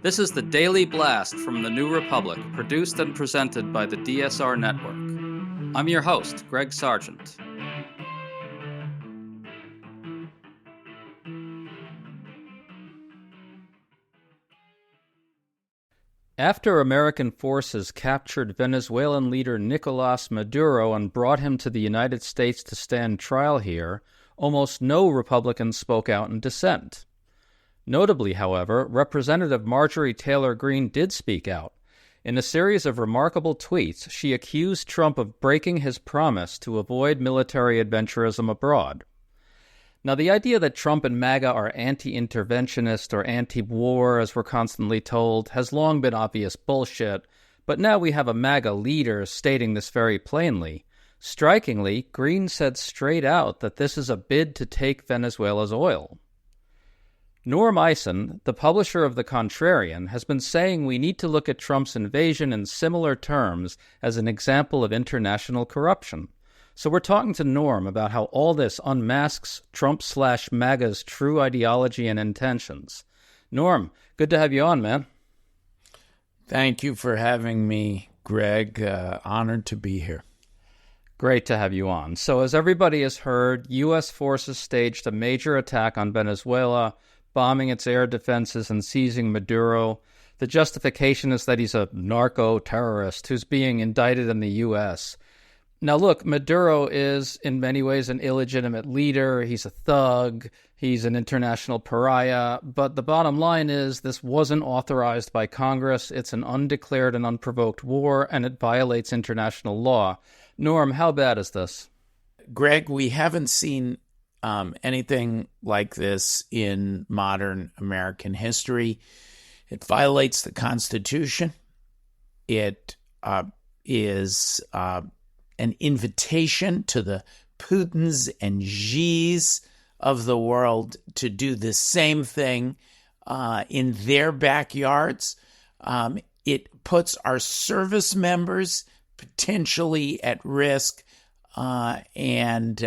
This is the Daily Blast from the New Republic, produced and presented by the DSR Network. I'm your host, Greg Sargent. After American forces captured Venezuelan leader Nicolas Maduro and brought him to the United States to stand trial here, almost no Republicans spoke out in dissent. Notably, however, Representative Marjorie Taylor Greene did speak out. In a series of remarkable tweets, she accused Trump of breaking his promise to avoid military adventurism abroad. Now, the idea that Trump and MAGA are anti-interventionist or anti-war, as we're constantly told, has long been obvious bullshit, but now we have a MAGA leader stating this very plainly. Strikingly, Greene said straight out that this is a bid to take Venezuela's oil. Norm Eisen, the publisher of The Contrarian, has been saying we need to look at Trump's invasion in similar terms as an example of international corruption. So we're talking to Norm about how all this unmasks Trump/MAGA's true ideology and intentions. Norm, good to have you on, man. Thank you for having me, Greg. Honored to be here. Great to have you on. So as everybody has heard, U.S. forces staged a major attack on Venezuela, bombing its air defenses and seizing Maduro. The justification is that he's a narco-terrorist who's being indicted in the U.S. Now look, Maduro is in many ways an illegitimate leader. He's a thug. He's an international pariah. But the bottom line is this wasn't authorized by Congress. It's an undeclared and unprovoked war, and it violates international law. Norm, how bad is this? Greg, we haven't seen anything like this in modern American history. It violates the Constitution. It is an invitation to the Putins and Xis of the world to do the same thing in their backyards. It puts our service members potentially at risk, and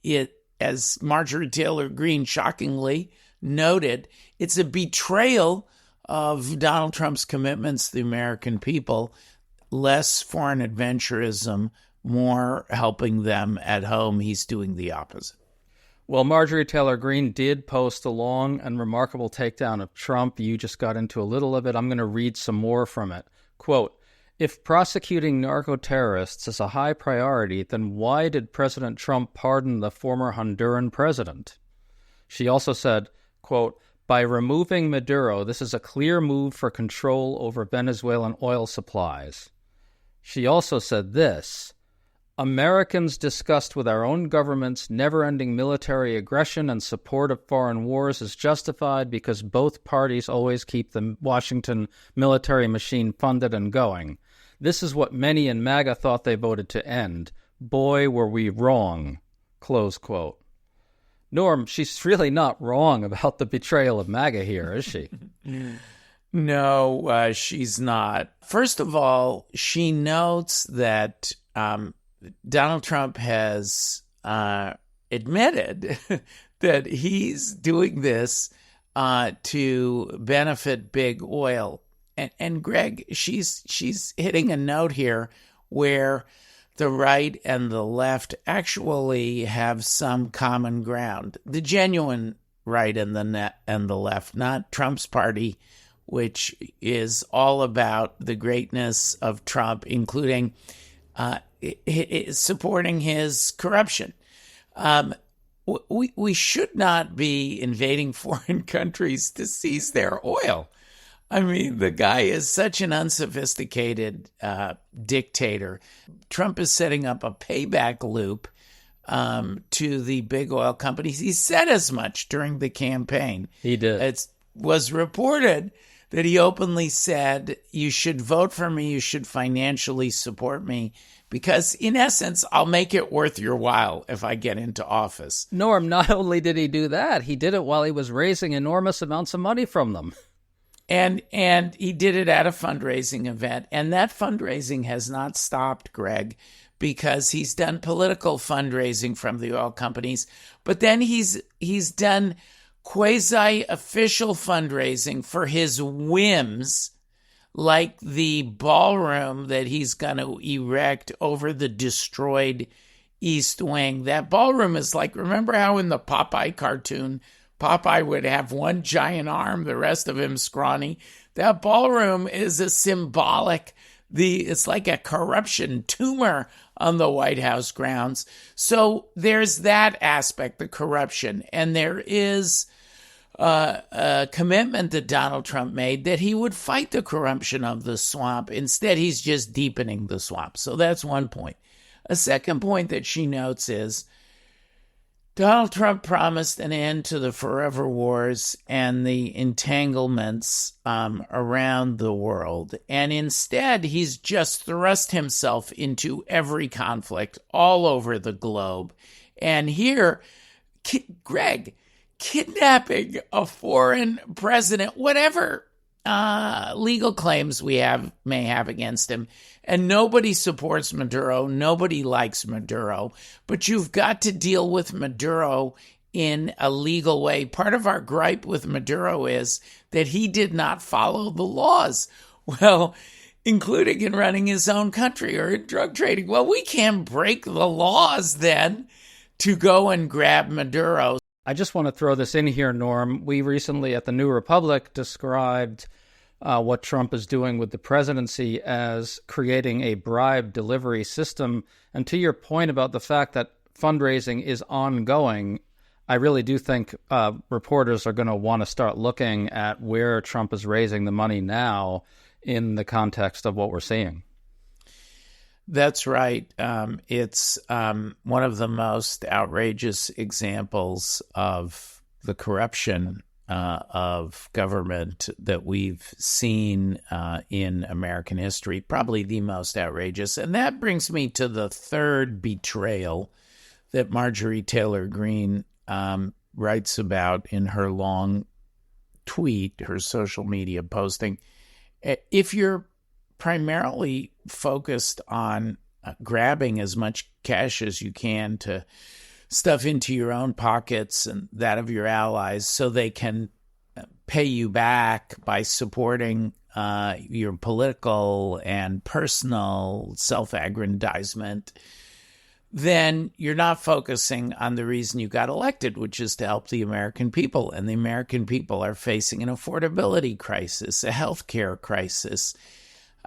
it, as Marjorie Taylor Greene shockingly noted, it's a betrayal of Donald Trump's commitments to the American people. Less foreign adventurism, more helping them at home. He's doing the opposite. Well, Marjorie Taylor Greene did post a long and remarkable takedown of Trump. You just got into a little of it. I'm going to read some more from it. Quote, "If prosecuting narco-terrorists is a high priority, then why did President Trump pardon the former Honduran president?" She also said, quote, "By removing Maduro, this is a clear move for control over Venezuelan oil supplies." She also said this, "Americans disgust with our own government's never-ending military aggression and support of foreign wars is justified because both parties always keep the Washington military machine funded and going. This is what many in MAGA thought they voted to end. Boy, were we wrong." Close quote. Norm, she's really not wrong about the betrayal of MAGA here, is she? No, she's not. First of all, she notes that Donald Trump has admitted that he's doing this to benefit big oil. And Greg, she's hitting a note here where the right and the left actually have some common ground. The genuine right and the left, not Trump's party, which is all about the greatness of Trump, including supporting his corruption. We should not be invading foreign countries to seize their oil. I mean, the guy is such an unsophisticated dictator. Trump is setting up a payback loop to the big oil companies. He said as much during the campaign. He did. It was reported that he openly said, "You should vote for me, you should financially support me, because in essence, I'll make it worth your while if I get into office." Norm, not only did he do that, he did it while he was raising enormous amounts of money from them. And he did it at a fundraising event. And that fundraising has not stopped, Greg, because he's done political fundraising from the oil companies. But then he's done quasi-official fundraising for his whims, like the ballroom that he's going to erect over the destroyed East Wing. That ballroom is like, remember how in the Popeye cartoon, Popeye would have one giant arm, the rest of him scrawny? That ballroom is a symbolic, it's like a corruption tumor on the White House grounds. So there's that aspect, the corruption. And there is a commitment that Donald Trump made that he would fight the corruption of the swamp. Instead, he's just deepening the swamp. So that's one point. A second point that she notes is Donald Trump promised an end to the forever wars and the entanglements around the world. And instead, he's just thrust himself into every conflict all over the globe. And here, Greg, kidnapping a foreign president, whatever legal claims we may have against him. And nobody supports Maduro. Nobody likes Maduro. But you've got to deal with Maduro in a legal way. Part of our gripe with Maduro is that he did not follow the laws. Well, including in running his own country or in drug trading. Well, we can't break the laws then to go and grab Maduro. I just want to throw this in here, Norm. We recently at the New Republic described what Trump is doing with the presidency as creating a bribe delivery system. And to your point about the fact that fundraising is ongoing, I really do think reporters are going to want to start looking at where Trump is raising the money now in the context of what we're seeing. That's right. It's one of the most outrageous examples of the corruption of government that we've seen in American history, probably the most outrageous. And that brings me to the third betrayal that Marjorie Taylor Greene writes about in her long tweet, her social media posting. If you're primarily focused on grabbing as much cash as you can to stuff into your own pockets and that of your allies so they can pay you back by supporting your political and personal self-aggrandizement, then you're not focusing on the reason you got elected, which is to help the American people. And the American people are facing an affordability crisis, a healthcare crisis,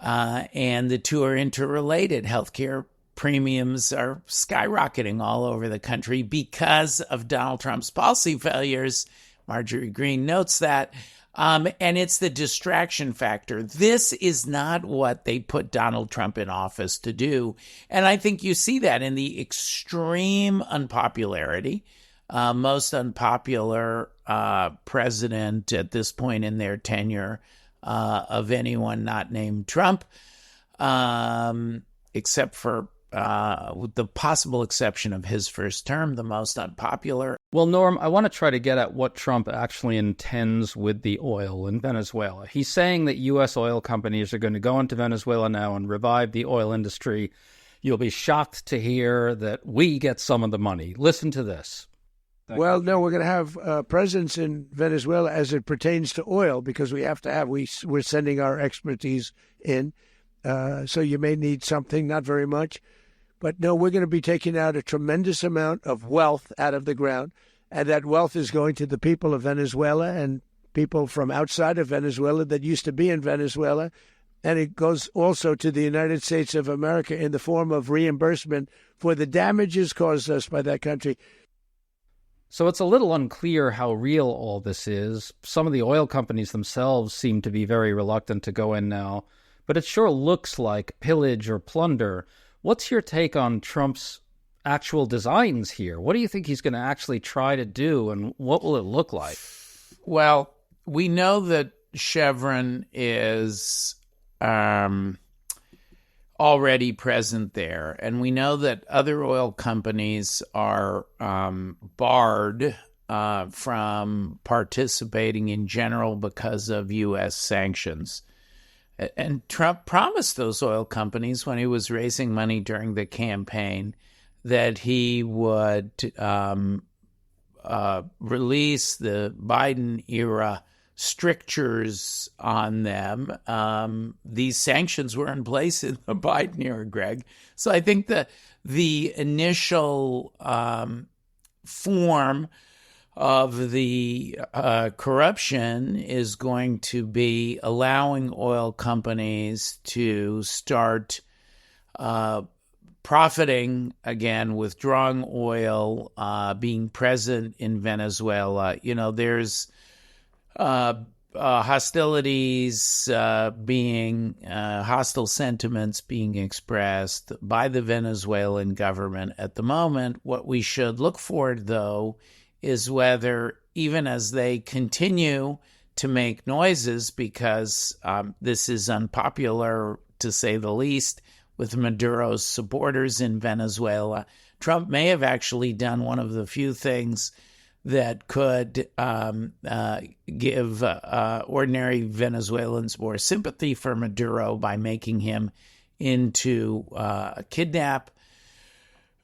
and the two are interrelated. Healthcare premiums are skyrocketing all over the country because of Donald Trump's policy failures. Marjorie Greene notes that. And it's the distraction factor. This is not what they put Donald Trump in office to do. And I think you see that in the extreme unpopularity. Most unpopular president at this point in their tenure of anyone not named Trump, except for with the possible exception of his first term, the most unpopular. Well, Norm, I want to try to get at what Trump actually intends with the oil in Venezuela. He's saying that U.S. oil companies are going to go into Venezuela now and revive the oil industry. You'll be shocked to hear that we get some of the money. Listen to this. Well, no, we're going to have presence in Venezuela as it pertains to oil because we have to have, we're sending our expertise in. So you may need something, not very much. But no, we're going to be taking out a tremendous amount of wealth out of the ground. And that wealth is going to the people of Venezuela and people from outside of Venezuela that used to be in Venezuela. And it goes also to the United States of America in the form of reimbursement for the damages caused us by that country. So it's a little unclear how real all this is. Some of the oil companies themselves seem to be very reluctant to go in now. But it sure looks like pillage or plunder. What's your take on Trump's actual designs here? What do you think he's going to actually try to do, and what will it look like? Well, we know that Chevron is already present there, and we know that other oil companies are barred from participating in general because of U.S. sanctions. And Trump promised those oil companies when he was raising money during the campaign that he would release the Biden era strictures on them. These sanctions were in place in the Biden era, Greg. So I think that the initial form of the corruption is going to be allowing oil companies to start profiting again, withdrawing oil, being present in Venezuela. There's hostilities hostile sentiments being expressed by the Venezuelan government at the moment. What we should look for, though, is whether, even as they continue to make noises, because this is unpopular to say the least with Maduro's supporters in Venezuela, Trump may have actually done one of the few things that could give ordinary Venezuelans more sympathy for Maduro by making him into a kidnap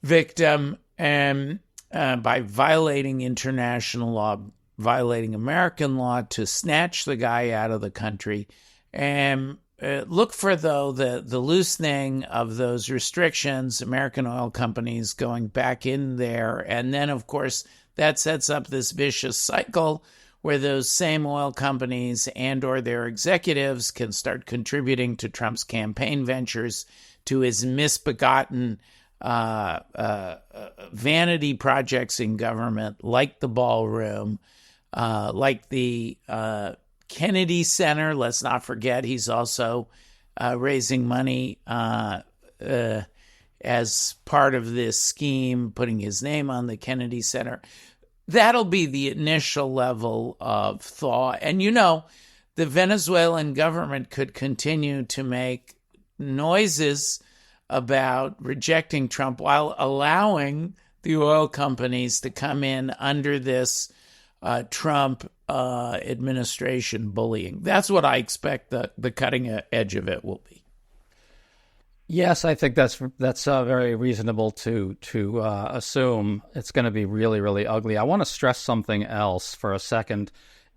victim, and by violating international law, violating American law, to snatch the guy out of the country. And look for, though, the loosening of those restrictions, American oil companies going back in there. And then, of course, that sets up this vicious cycle where those same oil companies and or their executives can start contributing to Trump's campaign ventures, to his misbegotten vanity projects in government, like the ballroom, like the Kennedy Center. Let's not forget he's also raising money as part of this scheme, putting his name on the Kennedy Center. That'll be the initial level of thought. And, the Venezuelan government could continue to make noises about rejecting Trump while allowing the oil companies to come in under this Trump administration bullying. That's what I expect the cutting edge of it will be. Yes, I think that's very reasonable to assume. It's going to be really, really ugly. I want to stress something else for a second.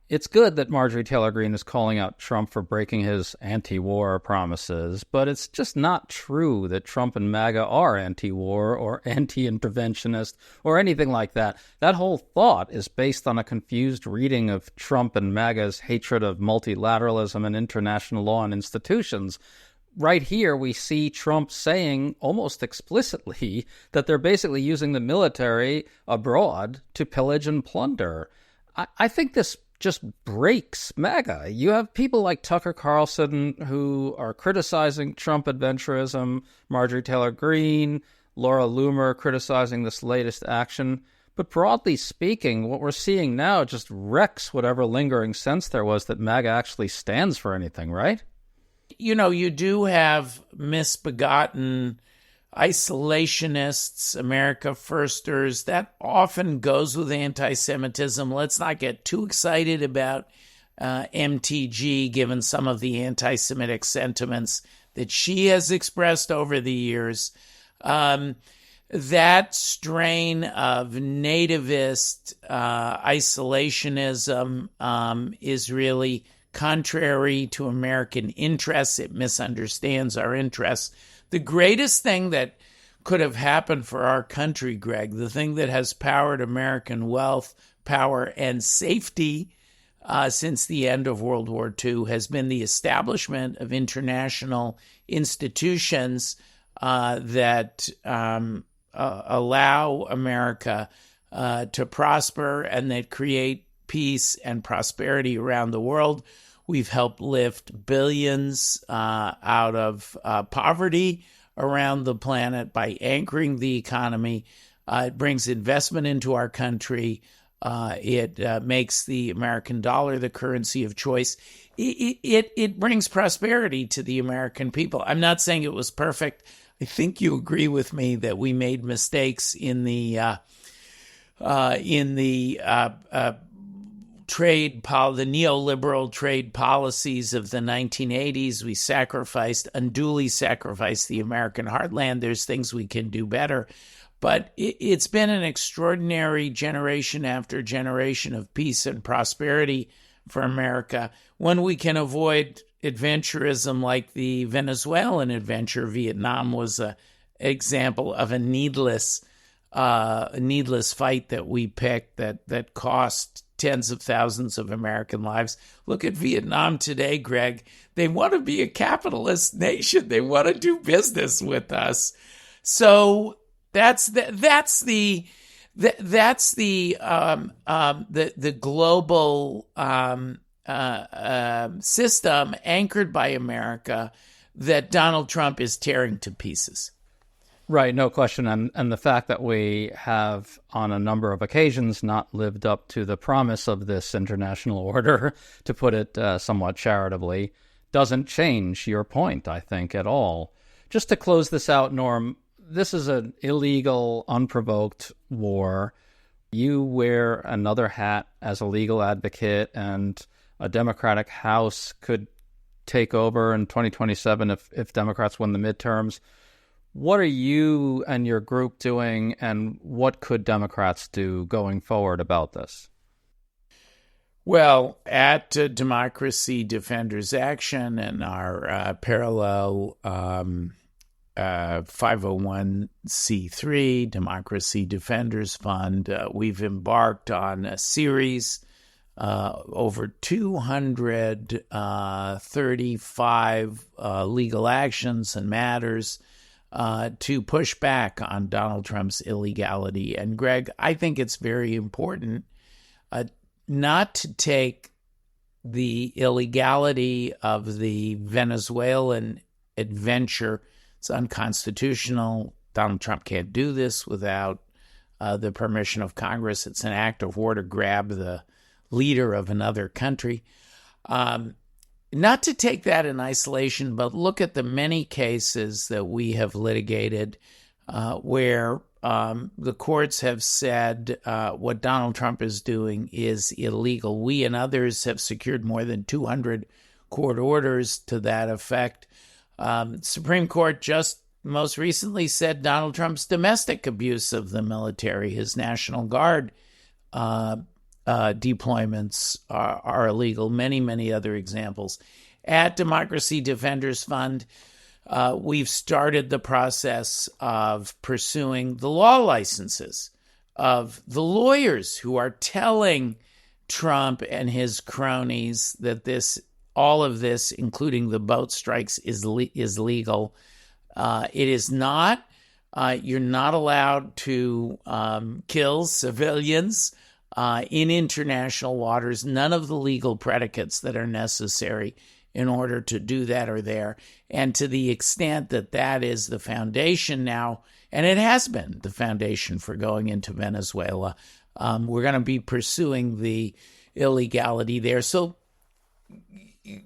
It's good that Marjorie Taylor Greene is calling out Trump for breaking his anti-war promises, but it's just not true that Trump and MAGA are anti-war or anti-interventionist or anything like that. That whole thought is based on a confused reading of Trump and MAGA's hatred of multilateralism and international law and institutions. Right here, we see Trump saying almost explicitly that they're basically using the military abroad to pillage and plunder. I think this just breaks MAGA. You have people like Tucker Carlson who are criticizing Trump adventurism, Marjorie Taylor Greene, Laura Loomer criticizing this latest action. But broadly speaking, what we're seeing now just wrecks whatever lingering sense there was that MAGA actually stands for anything, right? You do have misbegotten isolationists, America firsters. That often goes with anti-Semitism. Let's not get too excited about MTG, given some of the anti-Semitic sentiments that she has expressed over the years. That strain of nativist isolationism is really contrary to American interests. It misunderstands our interests. The greatest thing that could have happened for our country, Greg, the thing that has powered American wealth, power, and safety since the end of World War II has been the establishment of international institutions that allow America to prosper and that create peace and prosperity around the world. We've helped lift billions out of poverty around the planet by anchoring the economy. It brings investment into our country. It makes the American dollar the currency of choice. It brings prosperity to the American people. I'm not saying it was perfect. I think you agree with me that we made mistakes in the neoliberal trade policies of the 1980s. We unduly sacrificed the American heartland. There's things we can do better. But it's been an extraordinary generation after generation of peace and prosperity for America when we can avoid adventurism like the Venezuelan adventure. Vietnam was an example of a needless fight that we picked that cost tens of thousands of American lives. Look at Vietnam today, Greg. They want to be a capitalist nation. They want to do business with us. So that's the global system anchored by America that Donald Trump is tearing to pieces. Right, no question. And the fact that we have, on a number of occasions, not lived up to the promise of this international order, to put it somewhat charitably, doesn't change your point, I think, at all. Just to close this out, Norm, this is an illegal, unprovoked war. You wear another hat as a legal advocate, and a Democratic House could take over in 2027 if Democrats win the midterms. What are you and your group doing, and what could Democrats do going forward about this? Well, at Democracy Defenders Action and our parallel 501c3 Democracy Defenders Fund, we've embarked on a series over 235 legal actions and matters to push back on Donald Trump's illegality. And Greg, I think it's very important not to take the illegality of the Venezuelan adventure. It's unconstitutional. Donald Trump can't do this without the permission of Congress. It's an act of war to grab the leader of another country. Not to take that in isolation, but look at the many cases that we have litigated where the courts have said what Donald Trump is doing is illegal. We and others have secured more than 200 court orders to that effect. Supreme Court just most recently said Donald Trump's domestic abuse of the military, his National Guard deployments are illegal. Many, many other examples. At Democracy Defenders Fund, we've started the process of pursuing the law licenses of the lawyers who are telling Trump and his cronies that all of this, including the boat strikes, is legal. It is not. You're not allowed to kill civilians in international waters. None of the legal predicates that are necessary in order to do that are there. And to the extent that that is the foundation now, and it has been the foundation for going into Venezuela, we're going to be pursuing the illegality there. So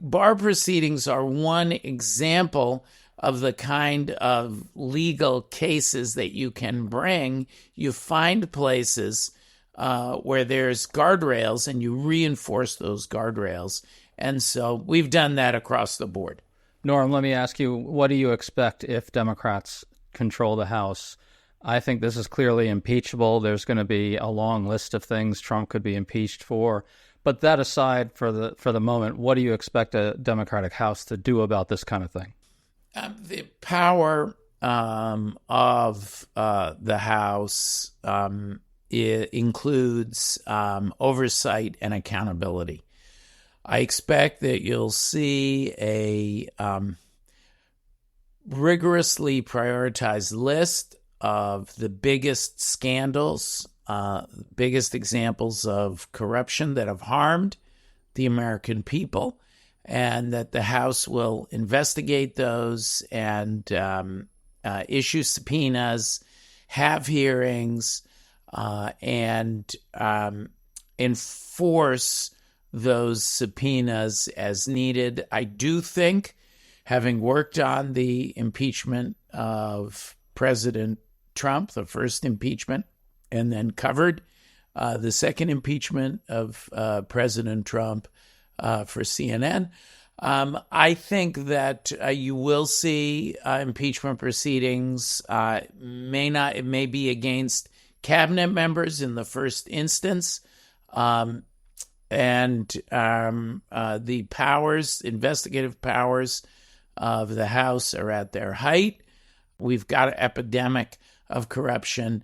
bar proceedings are one example of the kind of legal cases that you can bring. You find places where there's guardrails and you reinforce those guardrails. And so we've done that across the board. Norm, let me ask you, what do you expect if Democrats control the House? I think this is clearly impeachable. There's going to be a long list of things Trump could be impeached for. But that aside, for the moment, what do you expect a Democratic House to do about this kind of thing? The power of the House includes oversight and accountability. I expect that you'll see a rigorously prioritized list of the biggest scandals, biggest examples of corruption that have harmed the American people, and that the House will investigate those and issue subpoenas, have hearings, and enforce those subpoenas as needed. I do think, having worked on the impeachment of President Trump, the first impeachment, and then covered the second impeachment of President Trump for CNN, I think that you will see impeachment proceedings. It may be against cabinet members in the first instance. And the powers, investigative powers of the House are at their height. We've got an epidemic of corruption,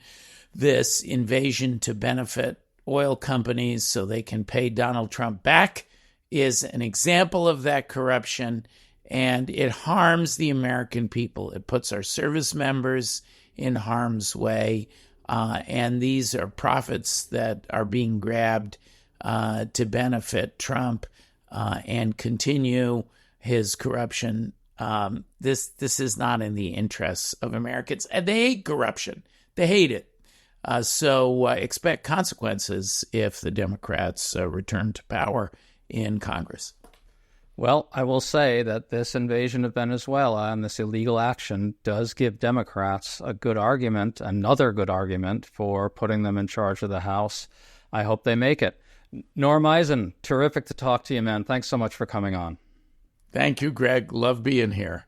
this invasion to benefit oil companies so they can pay Donald Trump back is an example of that corruption, and it harms the American people. It puts our service members in harm's way, and these are profits that are being grabbed to benefit Trump and continue his corruption. This is not in the interests of Americans, and they hate corruption. They hate it. So expect consequences if the Democrats return to power in Congress. Well, I will say that this invasion of Venezuela and this illegal action does give Democrats a good argument, another good argument for putting them in charge of the House. I hope they make it. Norm Eisen, terrific to talk to you, man. Thanks so much for coming on. Thank you, Greg. Love being here.